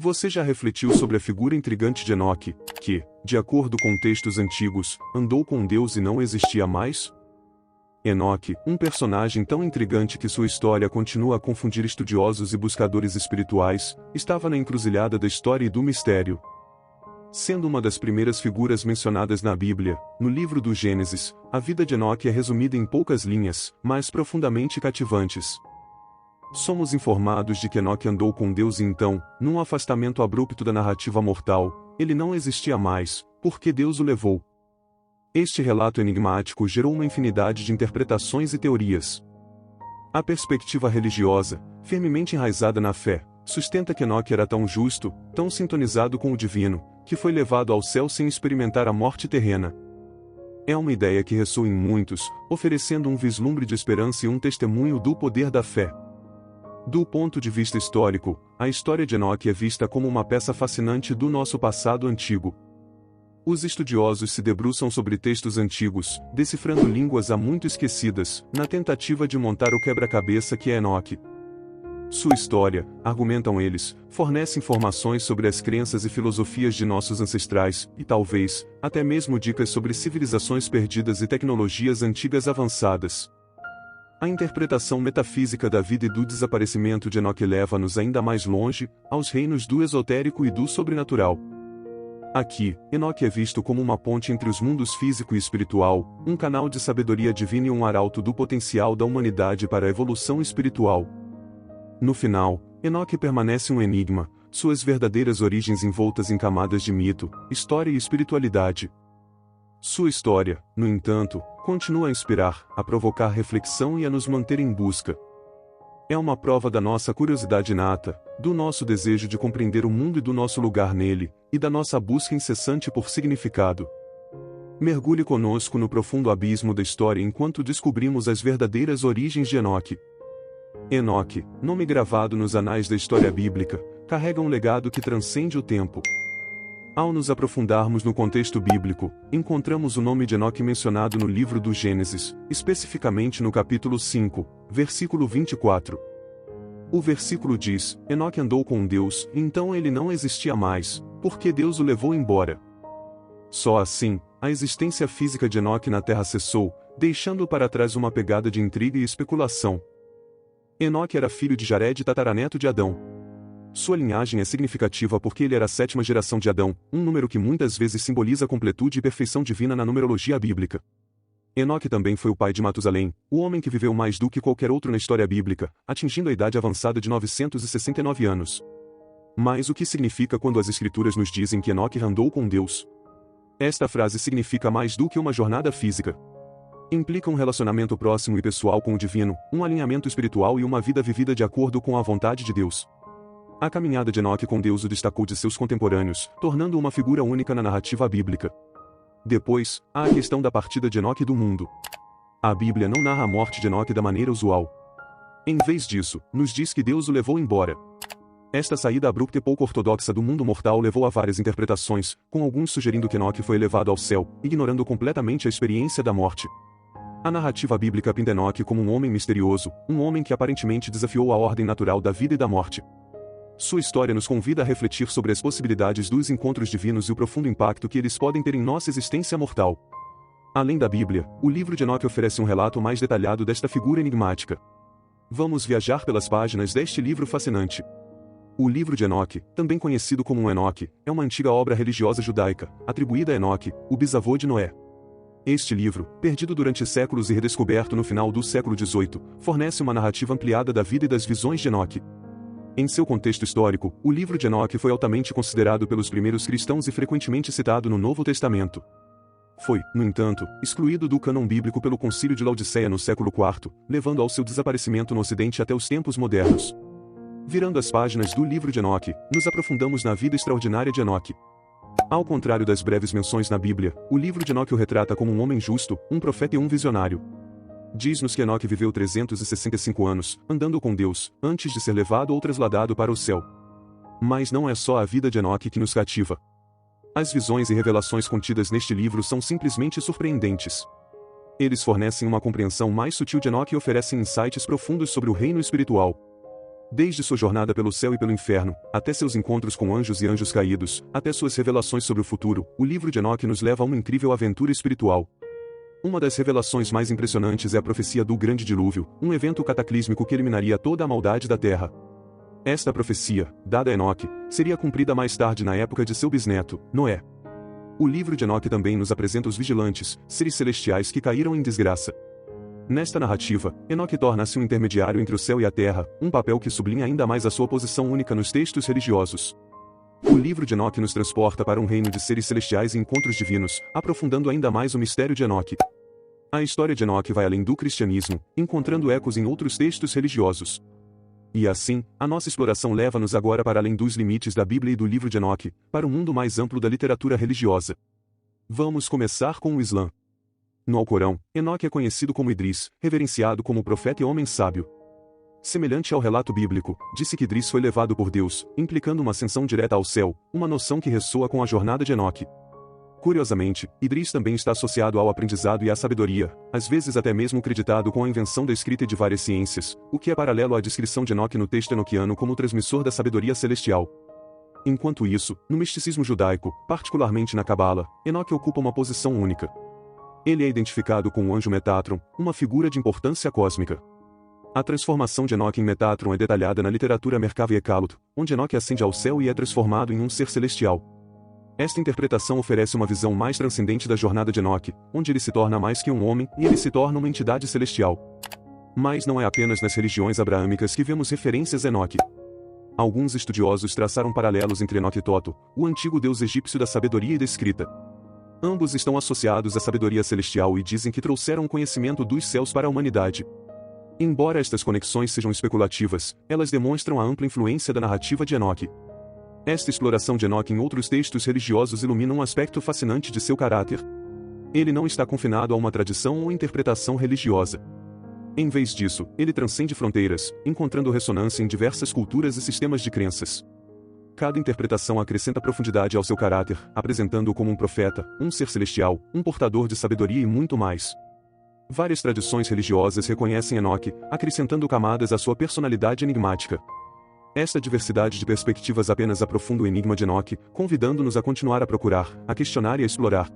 Você já refletiu sobre a figura intrigante de Enoque, que, de acordo com textos antigos, andou com Deus e não existia mais? Enoque, um personagem tão intrigante que sua história continua a confundir estudiosos e buscadores espirituais, estava na encruzilhada da história e do mistério. Sendo uma das primeiras figuras mencionadas na Bíblia, no livro do Gênesis, a vida de Enoque é resumida em poucas linhas, mas profundamente cativantes. Somos informados de que Enoque andou com Deus e então, num afastamento abrupto da narrativa mortal, ele não existia mais, porque Deus o levou. Este relato enigmático gerou uma infinidade de interpretações e teorias. A perspectiva religiosa, firmemente enraizada na fé, sustenta que Enoque era tão justo, tão sintonizado com o divino, que foi levado ao céu sem experimentar a morte terrena. É uma ideia que ressoa em muitos, oferecendo um vislumbre de esperança e um testemunho do poder da fé. Do ponto de vista histórico, a história de Enoque é vista como uma peça fascinante do nosso passado antigo. Os estudiosos se debruçam sobre textos antigos, decifrando línguas há muito esquecidas, na tentativa de montar o quebra-cabeça que é Enoque. Sua história, argumentam eles, fornece informações sobre as crenças e filosofias de nossos ancestrais, e talvez, até mesmo dicas sobre civilizações perdidas e tecnologias antigas avançadas. A interpretação metafísica da vida e do desaparecimento de Enoque leva-nos ainda mais longe, aos reinos do esotérico e do sobrenatural. Aqui, Enoque é visto como uma ponte entre os mundos físico e espiritual, um canal de sabedoria divina e um arauto do potencial da humanidade para a evolução espiritual. No final, Enoque permanece um enigma, suas verdadeiras origens envoltas em camadas de mito, história e espiritualidade. Sua história, no entanto, continua a inspirar, a provocar reflexão e a nos manter em busca. É uma prova da nossa curiosidade inata, do nosso desejo de compreender o mundo e do nosso lugar nele, e da nossa busca incessante por significado. Mergulhe conosco no profundo abismo da história enquanto descobrimos as verdadeiras origens de Enoque. Enoque, nome gravado nos anais da história bíblica, carrega um legado que transcende o tempo. Ao nos aprofundarmos no contexto bíblico, encontramos o nome de Enoque mencionado no livro do Gênesis, especificamente no capítulo 5, versículo 24. O versículo diz: Enoque andou com Deus, e então ele não existia mais, porque Deus o levou embora. Só assim, a existência física de Enoque na terra cessou, deixando para trás uma pegada de intriga e especulação. Enoque era filho de Jared e tataraneto de Adão. Sua linhagem é significativa porque ele era a 7ª geração de Adão, um número que muitas vezes simboliza a completude e perfeição divina na numerologia bíblica. Enoque também foi o pai de Matusalém, o homem que viveu mais do que qualquer outro na história bíblica, atingindo a idade avançada de 969 anos. Mas o que significa quando as escrituras nos dizem que Enoque andou com Deus? Esta frase significa mais do que uma jornada física. Implica um relacionamento próximo e pessoal com o divino, um alinhamento espiritual e uma vida vivida de acordo com a vontade de Deus. A caminhada de Enoque com Deus o destacou de seus contemporâneos, tornando-o uma figura única na narrativa bíblica. Depois, há a questão da partida de Enoque do mundo. A Bíblia não narra a morte de Enoque da maneira usual. Em vez disso, nos diz que Deus o levou embora. Esta saída abrupta e pouco ortodoxa do mundo mortal levou a várias interpretações, com alguns sugerindo que Enoque foi elevado ao céu, ignorando completamente a experiência da morte. A narrativa bíblica pinta Enoque como um homem misterioso, um homem que aparentemente desafiou a ordem natural da vida e da morte. Sua história nos convida a refletir sobre as possibilidades dos encontros divinos e o profundo impacto que eles podem ter em nossa existência mortal. Além da Bíblia, o livro de Enoque oferece um relato mais detalhado desta figura enigmática. Vamos viajar pelas páginas deste livro fascinante. O livro de Enoque, também conhecido como um Enoque, é uma antiga obra religiosa judaica, atribuída a Enoque, o bisavô de Noé. Este livro, perdido durante séculos e redescoberto no final do século XVIII, fornece uma narrativa ampliada da vida e das visões de Enoque. Em seu contexto histórico, o livro de Enoque foi altamente considerado pelos primeiros cristãos e frequentemente citado no Novo Testamento. Foi, no entanto, excluído do cânon bíblico pelo Concílio de Laodiceia no século IV, levando ao seu desaparecimento no Ocidente até os tempos modernos. Virando as páginas do livro de Enoque, nos aprofundamos na vida extraordinária de Enoque. Ao contrário das breves menções na Bíblia, o livro de Enoque o retrata como um homem justo, um profeta e um visionário. Diz-nos que Enoque viveu 365 anos, andando com Deus, antes de ser levado ou trasladado para o céu. Mas não é só a vida de Enoque que nos cativa. As visões e revelações contidas neste livro são simplesmente surpreendentes. Eles fornecem uma compreensão mais sutil de Enoque e oferecem insights profundos sobre o reino espiritual. Desde sua jornada pelo céu e pelo inferno, até seus encontros com anjos e anjos caídos, até suas revelações sobre o futuro, o livro de Enoque nos leva a uma incrível aventura espiritual. Uma das revelações mais impressionantes é a profecia do Grande Dilúvio, um evento cataclísmico que eliminaria toda a maldade da terra. Esta profecia, dada a Enoque, seria cumprida mais tarde na época de seu bisneto, Noé. O livro de Enoque também nos apresenta os vigilantes, seres celestiais que caíram em desgraça. Nesta narrativa, Enoque torna-se um intermediário entre o céu e a terra, um papel que sublinha ainda mais a sua posição única nos textos religiosos. O livro de Enoque nos transporta para um reino de seres celestiais e encontros divinos, aprofundando ainda mais o mistério de Enoque. A história de Enoque vai além do cristianismo, encontrando ecos em outros textos religiosos. E assim, a nossa exploração leva-nos agora para além dos limites da Bíblia e do livro de Enoque, para um mundo mais amplo da literatura religiosa. Vamos começar com o Islã. No Alcorão, Enoque é conhecido como Idris, reverenciado como profeta e homem sábio. Semelhante ao relato bíblico, disse que Idris foi levado por Deus, implicando uma ascensão direta ao céu, uma noção que ressoa com a jornada de Enoque. Curiosamente, Idris também está associado ao aprendizado e à sabedoria, às vezes até mesmo creditado com a invenção da escrita e de várias ciências, o que é paralelo à descrição de Enoque no texto enoquiano como o transmissor da sabedoria celestial. Enquanto isso, no misticismo judaico, particularmente na Cabala, Enoque ocupa uma posição única. Ele é identificado com o anjo Metatron, uma figura de importância cósmica. A transformação de Enoque em Metatron é detalhada na literatura Merkava e Ekalut, onde Enoque ascende ao céu e é transformado em um ser celestial. Esta interpretação oferece uma visão mais transcendente da jornada de Enoque, onde ele se torna mais que um homem e ele se torna uma entidade celestial. Mas não é apenas nas religiões abraâmicas que vemos referências a Enoque. Alguns estudiosos traçaram paralelos entre Enoque e Toto, o antigo deus egípcio da sabedoria e da escrita. Ambos estão associados à sabedoria celestial e dizem que trouxeram o conhecimento dos céus para a humanidade. Embora estas conexões sejam especulativas, elas demonstram a ampla influência da narrativa de Enoque. Esta exploração de Enoque em outros textos religiosos ilumina um aspecto fascinante de seu caráter. Ele não está confinado a uma tradição ou interpretação religiosa. Em vez disso, ele transcende fronteiras, encontrando ressonância em diversas culturas e sistemas de crenças. Cada interpretação acrescenta profundidade ao seu caráter, apresentando-o como um profeta, um ser celestial, um portador de sabedoria e muito mais. Várias tradições religiosas reconhecem Enoque, acrescentando camadas à sua personalidade enigmática. Esta diversidade de perspectivas apenas aprofunda o enigma de Enoque, convidando-nos a continuar a procurar, a questionar e a explorar.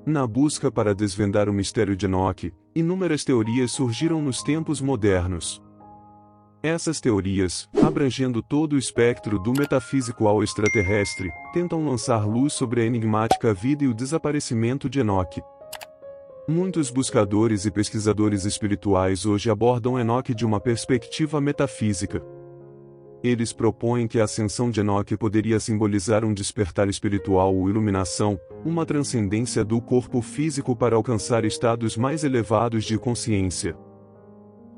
Na busca para desvendar o mistério de Enoque, inúmeras teorias surgiram nos tempos modernos. Essas teorias, abrangendo todo o espectro do metafísico ao extraterrestre, tentam lançar luz sobre a enigmática vida e o desaparecimento de Enoque. Muitos buscadores e pesquisadores espirituais hoje abordam Enoque de uma perspectiva metafísica. Eles propõem que a ascensão de Enoque poderia simbolizar um despertar espiritual ou iluminação, uma transcendência do corpo físico para alcançar estados mais elevados de consciência.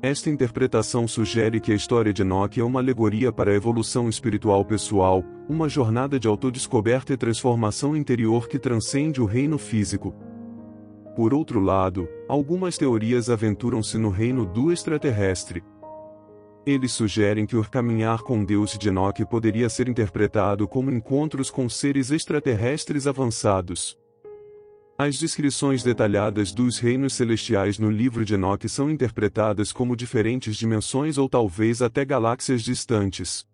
Esta interpretação sugere que a história de Enoque é uma alegoria para a evolução espiritual pessoal, uma jornada de autodescoberta e transformação interior que transcende o reino físico. Por outro lado, algumas teorias aventuram-se no reino do extraterrestre. Eles sugerem que o caminhar com Deus de Enoque poderia ser interpretado como encontros com seres extraterrestres avançados. As descrições detalhadas dos reinos celestiais no livro de Enoque são interpretadas como diferentes dimensões ou talvez até galáxias distantes.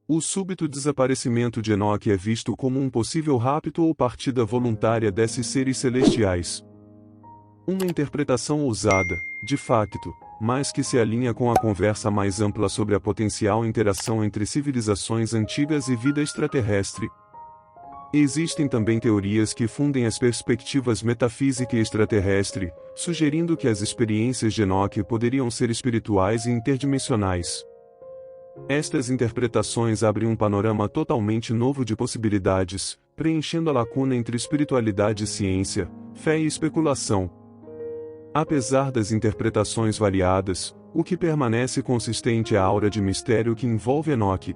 O súbito desaparecimento de Enoque é visto como um possível rapto ou partida voluntária desses seres celestiais. Uma interpretação ousada, de facto, mas que se alinha com a conversa mais ampla sobre a potencial interação entre civilizações antigas e vida extraterrestre. Existem também teorias que fundem as perspectivas metafísica e extraterrestre, sugerindo que as experiências de Enoque poderiam ser espirituais e interdimensionais. Estas interpretações abrem um panorama totalmente novo de possibilidades, preenchendo a lacuna entre espiritualidade e ciência, fé e especulação. Apesar das interpretações variadas, o que permanece consistente é a aura de mistério que envolve Enoque.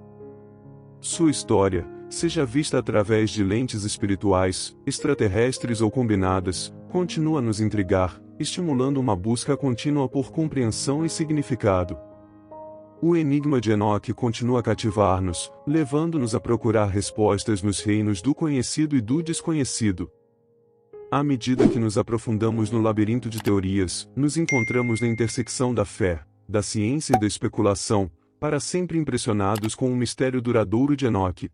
Sua história, seja vista através de lentes espirituais, extraterrestres ou combinadas, continua a nos intrigar, estimulando uma busca contínua por compreensão e significado. O enigma de Enoque continua a cativar-nos, levando-nos a procurar respostas nos reinos do conhecido e do desconhecido. À medida que nos aprofundamos no labirinto de teorias, nos encontramos na intersecção da fé, da ciência e da especulação, para sempre impressionados com o mistério duradouro de Enoque.